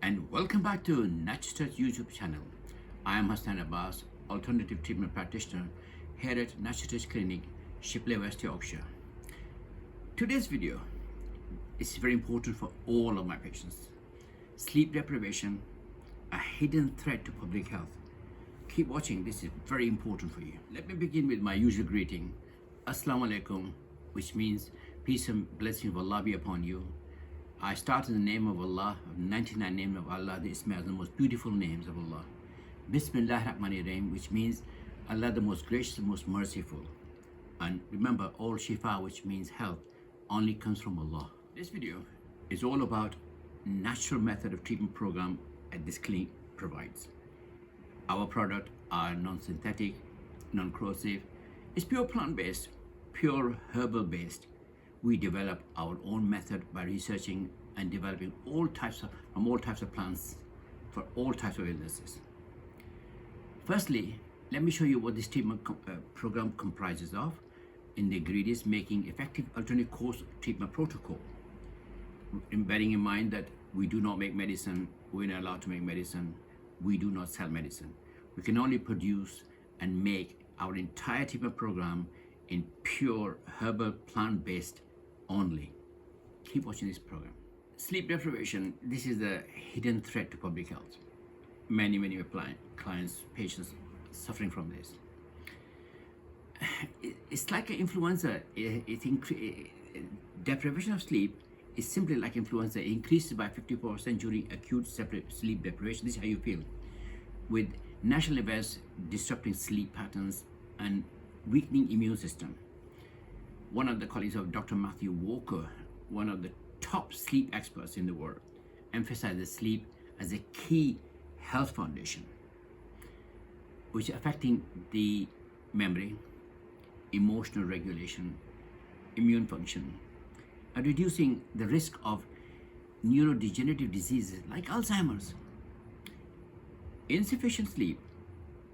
and welcome back to Naturaltouch YouTube channel. I am Hasnain Abbas, alternative treatment practitioner here at Naturaltouch Clinic, Shipley, West Yorkshire. Today's video is very important for all of my patients. Sleep deprivation, a hidden threat to public health. Keep watching, this is very important for you. Let me begin with my usual greeting. Assalamu alaikum, which means peace and blessing of Allah be upon you. I start in the name of Allah, 99 names of Allah, the Ismail, the most beautiful names of Allah. Bismillah Rahmanir Rahim, which means Allah the most gracious, the most merciful. And remember, all shifa, which means health, only comes from Allah. This video is all about natural method of treatment program at this clinic provides. Our product are non-synthetic, non-corrosive. It's pure plant-based, pure herbal-based. We develop our own method by researching and developing from all types of plants for all types of illnesses. Firstly, let me show you what this treatment program comprises of in the ingredients, making effective alternate course treatment protocol. Bearing in mind that we do not make medicine, we're not allowed to make medicine, we do not sell medicine. We can only produce and make our entire treatment program in pure herbal plant-based only. Keep watching this program. Sleep deprivation, this is the hidden threat to public health. Many clients, patients suffering from this. It's like an influenza. Deprivation of sleep is simply like influenza. It increases by 50% during acute sleep deprivation. This is how you feel. With natural events disrupting sleep patterns and weakening immune system. One of the colleagues of Dr. Matthew Walker, one of the top sleep experts in the world, emphasizes sleep as a key health foundation, which is affecting the memory, emotional regulation, immune function, and reducing the risk of neurodegenerative diseases like Alzheimer's. Insufficient sleep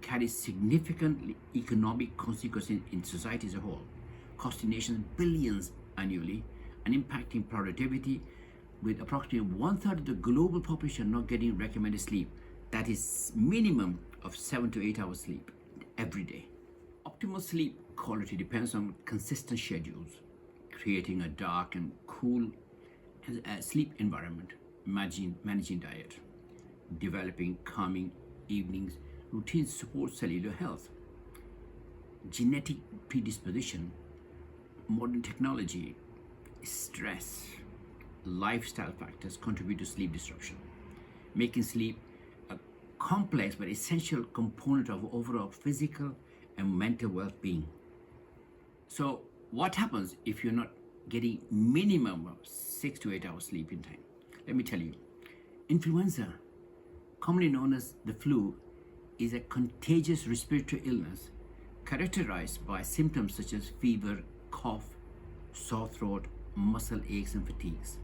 carries significant economic consequences in society as a whole, costing nations billions annually and impacting productivity, with approximately 1/3 of the global population not getting recommended sleep. That is minimum of 7 to 8 hours sleep every day. Optimal sleep quality depends on consistent schedules, creating a dark and cool sleep environment, managing diet, developing calming evenings routines support cellular health. Genetic predisposition, modern technology, stress, lifestyle factors contribute to sleep disruption, making sleep a complex but essential component of overall physical and mental well-being. So what happens if you're not getting minimum of 6 to 8 hours sleep in time? Let me tell you, influenza, commonly known as the flu, is a contagious respiratory illness characterized by symptoms such as fever, cough, sore throat, muscle aches, and fatigues.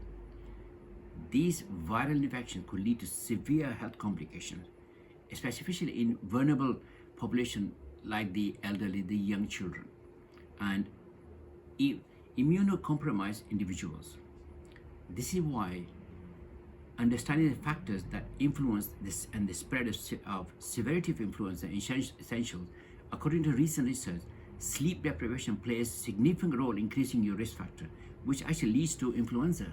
These viral infections could lead to severe health complications, especially in vulnerable population like the elderly, the young children, and immunocompromised individuals. This is why understanding the factors that influence this and the spread of severity of influenza is essential. According to recent research, sleep deprivation plays a significant role in increasing your risk factor, which actually leads to influenza.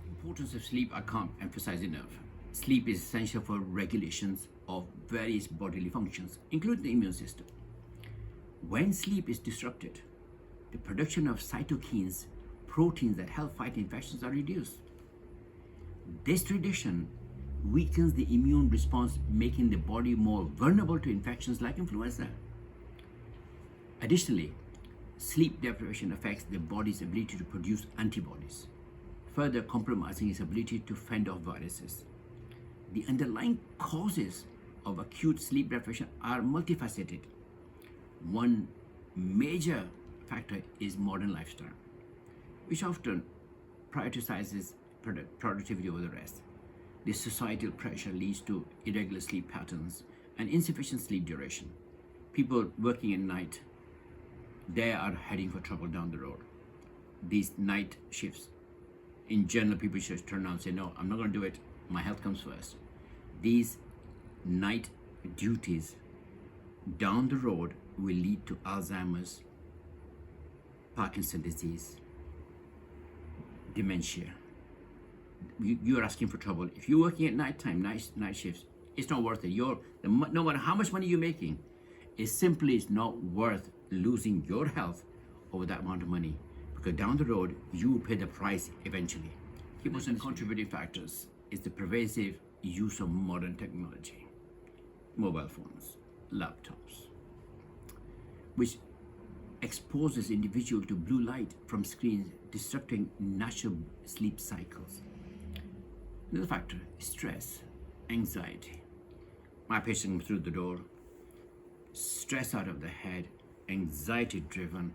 The importance of sleep I can't emphasize enough. Sleep is essential for regulations of various bodily functions, including the immune system. When sleep is disrupted, the production of cytokines, proteins that help fight infections, are reduced. This reduction weakens the immune response, making the body more vulnerable to infections like influenza. Additionally, sleep deprivation affects the body's ability to produce antibodies, further compromising its ability to fend off viruses. The underlying causes of acute sleep deprivation are multifaceted. One major factor is modern lifestyle, which often prioritizes productivity over the rest. This societal pressure leads to irregular sleep patterns and insufficient sleep duration. People working at night, they are heading for trouble down the road. These night shifts, in general, people should turn around and say, no, I'm not going to do it. My health comes first. These night duties down the road will lead to Alzheimer's, Parkinson's disease, dementia. You're asking for trouble. If you're working at nighttime, night shifts, it's not worth it. No matter how much money you're making, it simply is not worth losing your health over that amount of money, because down the road you will pay the price eventually. Key most contributing factors is the pervasive use of modern technology, mobile phones, laptops, which exposes individual to blue light from screens, disrupting natural sleep cycles. Another factor is stress, anxiety. My patient comes through the door, stress out of the head, anxiety driven.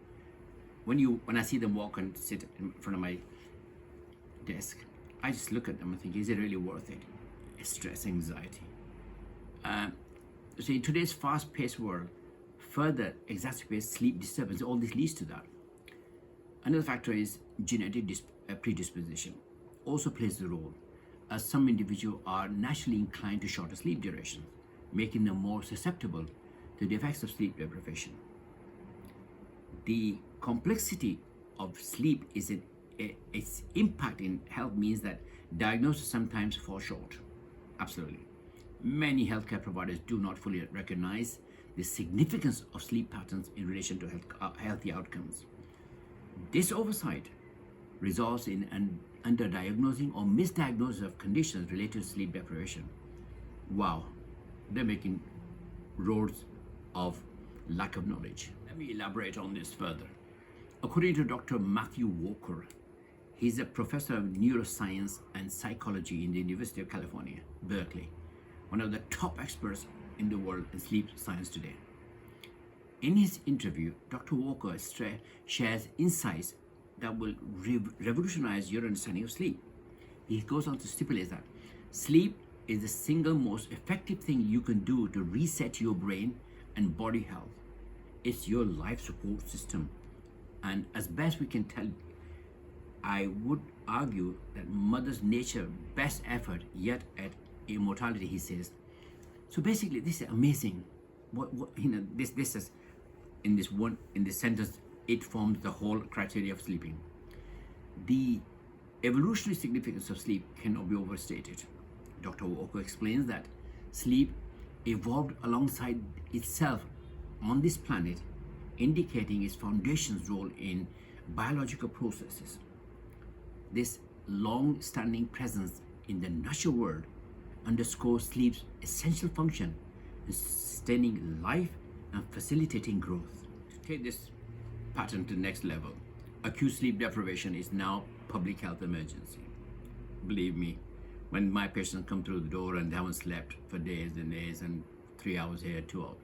When I see them walk and sit in front of my desk, I just look at them and think, is it really worth it? It's stress, anxiety. So in today's fast-paced world, further exacerbates sleep disturbance. All this leads to that. Another factor is genetic predisposition. Also plays a role, as some individuals are naturally inclined to shorter sleep duration, making them more susceptible to the effects of sleep deprivation. The complexity of sleep its impact in health means that diagnosis sometimes falls short. Absolutely. Many healthcare providers do not fully recognize the significance of sleep patterns in relation to healthy outcomes. This oversight results in an underdiagnosing or misdiagnosis of conditions related to sleep deprivation. Wow, they're making roads of lack of knowledge. Let me elaborate on this further. According to Dr. Matthew Walker, he's a professor of neuroscience and psychology in the University of California, Berkeley, one of the top experts in the world in sleep science today. In his interview, Dr. Walker shares insights that will revolutionize your understanding of sleep. He goes on to stipulate that sleep is the single most effective thing you can do to reset your brain and body health. It's your life support system. And as best we can tell, I would argue that Mother's Nature best effort yet at immortality, he says. So basically, this is amazing. This is in this sentence, it forms the whole criteria of sleeping. The evolutionary significance of sleep cannot be overstated. Dr. Walker explains that sleep evolved alongside itself on this planet, indicating its foundation's role in biological processes. This long-standing presence in the natural world underscores sleep's essential function in sustaining life and facilitating growth. To take this pattern to the next level, acute sleep deprivation is now a public health emergency. Believe me, when my patients come through the door and they haven't slept for days and days and 3 hours here, 2 hours,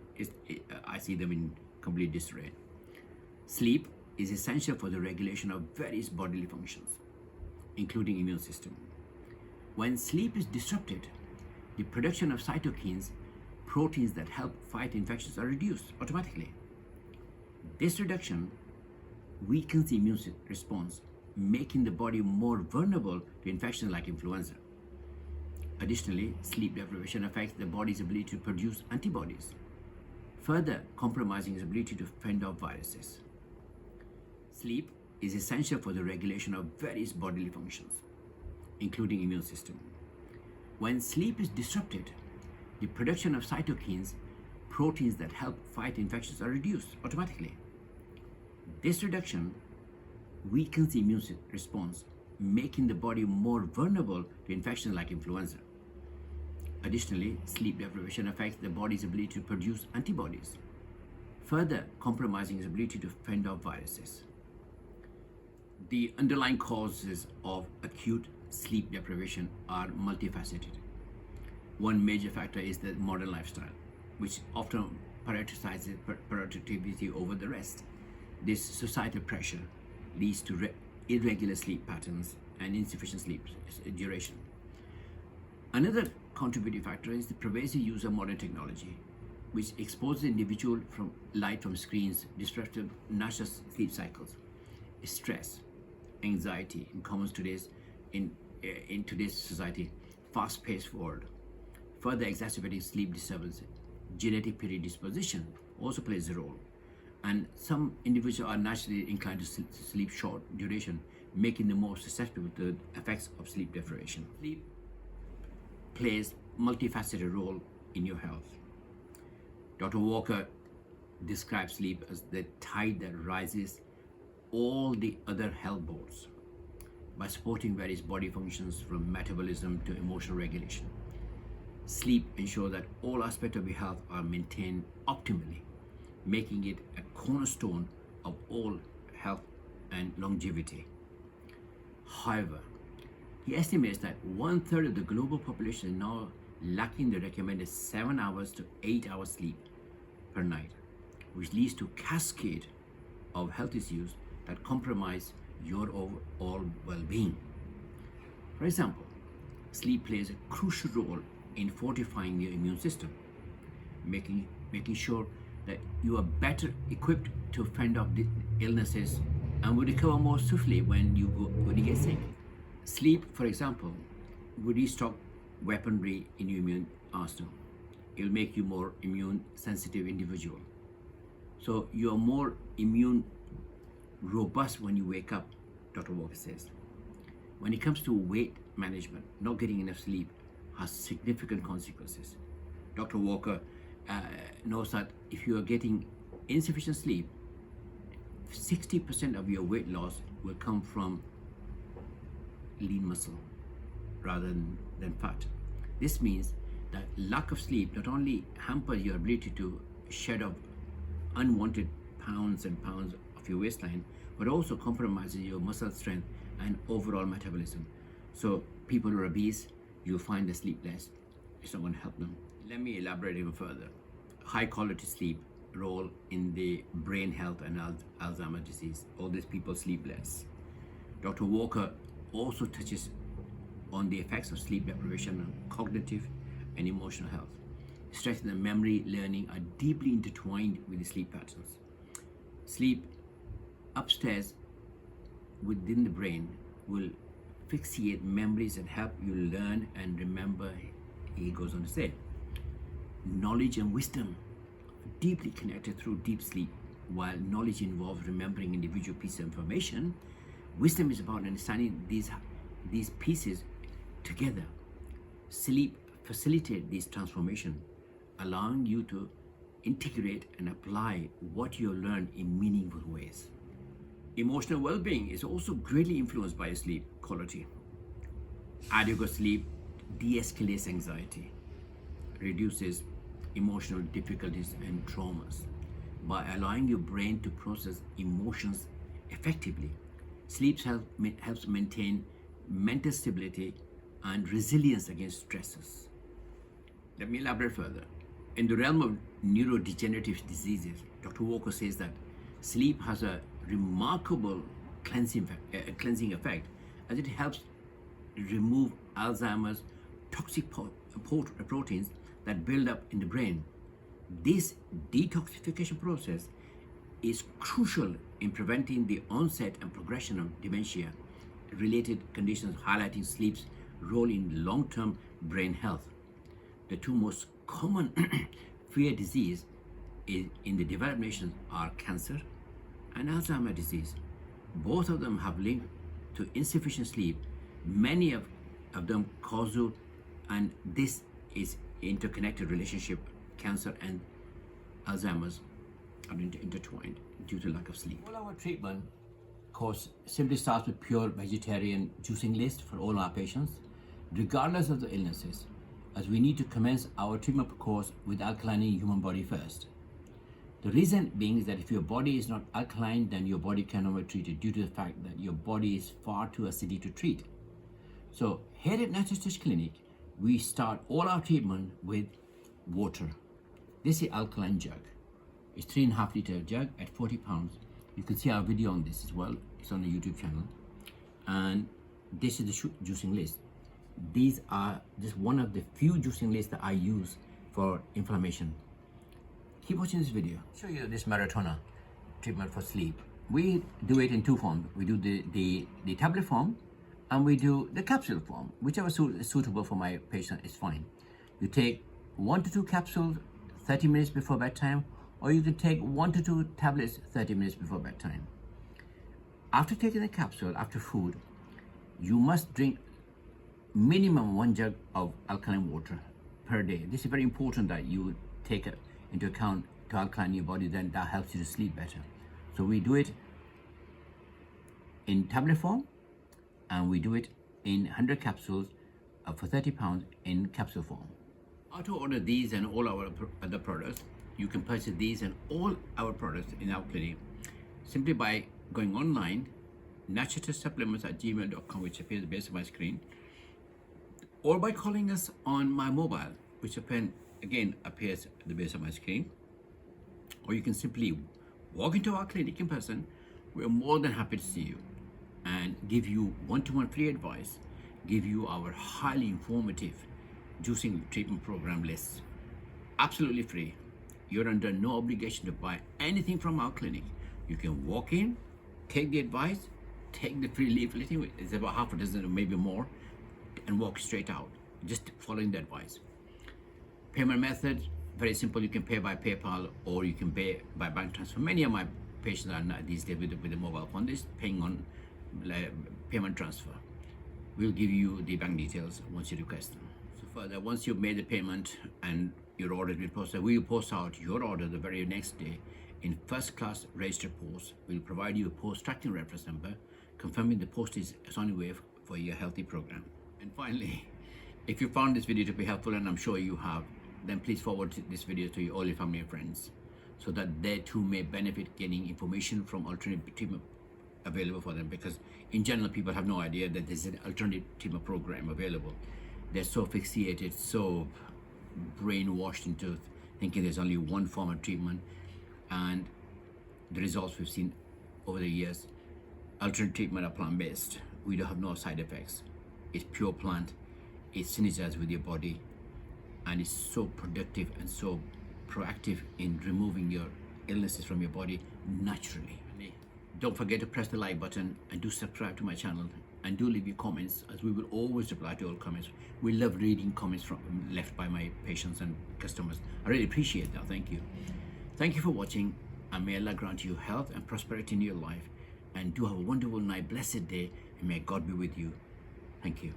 I see them in complete disarray. Sleep is essential for the regulation of various bodily functions, including immune system. When sleep is disrupted, the production of cytokines, proteins that help fight infections, are reduced automatically. This reduction weakens the immune response, making the body more vulnerable to infections like influenza. Additionally, sleep deprivation affects the body's ability to produce antibodies, further compromising its ability to fend off viruses. Sleep is essential for the regulation of various bodily functions, including immune system. When sleep is disrupted, the production of cytokines, proteins that help fight infections, are reduced automatically. This reduction weakens the immune response, making the body more vulnerable to infections like influenza. Additionally, sleep deprivation affects the body's ability to produce antibodies, further compromising its ability to fend off viruses. The underlying causes of acute sleep deprivation are multifaceted. One major factor is the modern lifestyle, which often prioritizes productivity over the rest. This societal pressure leads to irregular sleep patterns and insufficient sleep duration. Another contributing factor is the pervasive use of modern technology, which exposes the individual from light from screens, disruptive natural sleep cycles. Stress, anxiety, in today's society, fast-paced world. Further exacerbating sleep disturbance, genetic predisposition also plays a role. And some individuals are naturally inclined to sleep short duration, making them more susceptible to the effects of sleep deprivation. Sleep plays multifaceted role in your health. Dr. Walker describes sleep as the tide that rises all the other health boats by supporting various body functions from metabolism to emotional regulation. Sleep ensures that all aspects of your health are maintained optimally, making it a cornerstone of all health and longevity. However, he estimates that 1/3 of the global population is now lacking the recommended 7 hours to 8 hours sleep per night, which leads to cascade of health issues that compromise your overall well-being. For example, sleep plays a crucial role in fortifying your immune system, making sure that you are better equipped to fend off the illnesses and will recover more swiftly when you get sick. Sleep, for example, will restock weaponry in your immune arsenal. It will make you more immune sensitive individual. So you are more immune robust when you wake up, Dr. Walker says. When it comes to weight management, not getting enough sleep has significant consequences. Dr. Walker knows that if you are getting insufficient sleep, 60% of your weight loss will come from lean muscle rather than fat. This means that lack of sleep not only hampers your ability to shed off unwanted pounds and pounds of your waistline, but also compromises your muscle strength and overall metabolism. So people who are obese, you'll find they sleep less. It's not going to help them. Let me elaborate even further. High quality sleep role in the brain health and Alzheimer's disease. All these people sleep less. Dr. Walker also touches on the effects of sleep deprivation on cognitive and emotional health, stressing that memory, learning are deeply intertwined with the sleep patterns. Sleep upstairs within the brain will fixate memories and help you learn and remember, he goes on to say. Knowledge and wisdom are deeply connected through deep sleep. While knowledge involves remembering individual pieces of information, wisdom is about understanding these pieces together. Sleep facilitates this transformation, allowing you to integrate and apply what you learn in meaningful ways. Emotional well-being is also greatly influenced by sleep quality. Adequate sleep de-escalates anxiety, reduces emotional difficulties and traumas by allowing your brain to process emotions effectively. Sleep helps maintain mental stability and resilience against stresses. Let me elaborate further. In the realm of neurodegenerative diseases, Dr. Walker says that sleep has a remarkable cleansing effect, as it helps remove Alzheimer's toxic proteins that build up in the brain. This detoxification process is crucial in preventing the onset and progression of dementia-related conditions, highlighting sleep's role in long-term brain health. The two most common feared disease in the developed nations are cancer and Alzheimer's disease. Both of them have linked to insufficient sleep, many of them causal, and this is interconnected relationship. Cancer and Alzheimer's are intertwined due to lack of sleep. All our treatment course simply starts with pure vegetarian juicing list for all our patients, regardless of the illnesses, as we need to commence our treatment course with alkaline in human body first. The reason being is that if your body is not alkaline, then your body cannot be treated due to the fact that your body is far too acidic to treat. So here at Natural Touch Clinic, we start all our treatment with water. This is alkaline jug. It's 3.5 liter jug at 40 pounds. You can see our video on this as well. It's on the YouTube channel. And this is the juicing list. These are just one of the few juicing lists that I use for inflammation. Keep watching this video. I'll show you this maratona treatment for sleep. We do it in two forms. We do the tablet form and we do the capsule form. Whichever is suitable for my patient is fine. You take 1 to 2 capsules 30 minutes before bedtime, or you can take 1 to 2 tablets 30 minutes before bedtime. After taking the capsule, after food, you must drink minimum 1 jug of alkaline water per day. This is very important that you take into account to alkaline your body, then that helps you to sleep better. So we do it in tablet form, and we do it in 100 capsules for £30 in capsule form. How to order these and all our other products? You can purchase these and all our products in our clinic simply by going online, naturaltouchsupplements@gmail.com, which appears at the base of my screen, or by calling us on my mobile, which again appears at the base of my screen. Or you can simply walk into our clinic in person. We're more than happy to see you and give you one-to-one free advice, give you our highly informative juicing treatment program lists, absolutely free. You're under no obligation to buy anything from our clinic. You can walk in, take the advice, take the free leafleting, it's about half a dozen or maybe more, and walk straight out, just following the advice. Payment method, very simple. You can pay by PayPal or you can pay by bank transfer. Many of my patients are not these days with the mobile phone, they're paying on payment transfer. We'll give you the bank details once you request them. So further, once you've made the payment and your order has been posted, we will post out your order the very next day in first class registered post. We'll provide you a post tracking reference number confirming the post is on your way for your healthy program. And finally, if you found this video to be helpful, and I'm sure you have, then please forward this video to all your family and friends so that they too may benefit getting information from alternative treatment available for them, because in general people have no idea that there's an alternative treatment program available. They're so fixated, so brainwashed into thinking there's only one form of treatment, and the results we've seen over the years, alternative treatment are plant-based. We don't have no side effects. It's pure plant, it synergizes with your body, and it's so productive and so proactive in removing your illnesses from your body naturally. Don't forget to press the like button and do subscribe to my channel, and do leave your comments, as we will always reply to all comments. We love reading comments left by my patients and customers. I really appreciate that. Thank you. Thank you for watching, and may Allah grant you health and prosperity in your life, and do have a wonderful night, blessed day, and may God be with you. Thank you.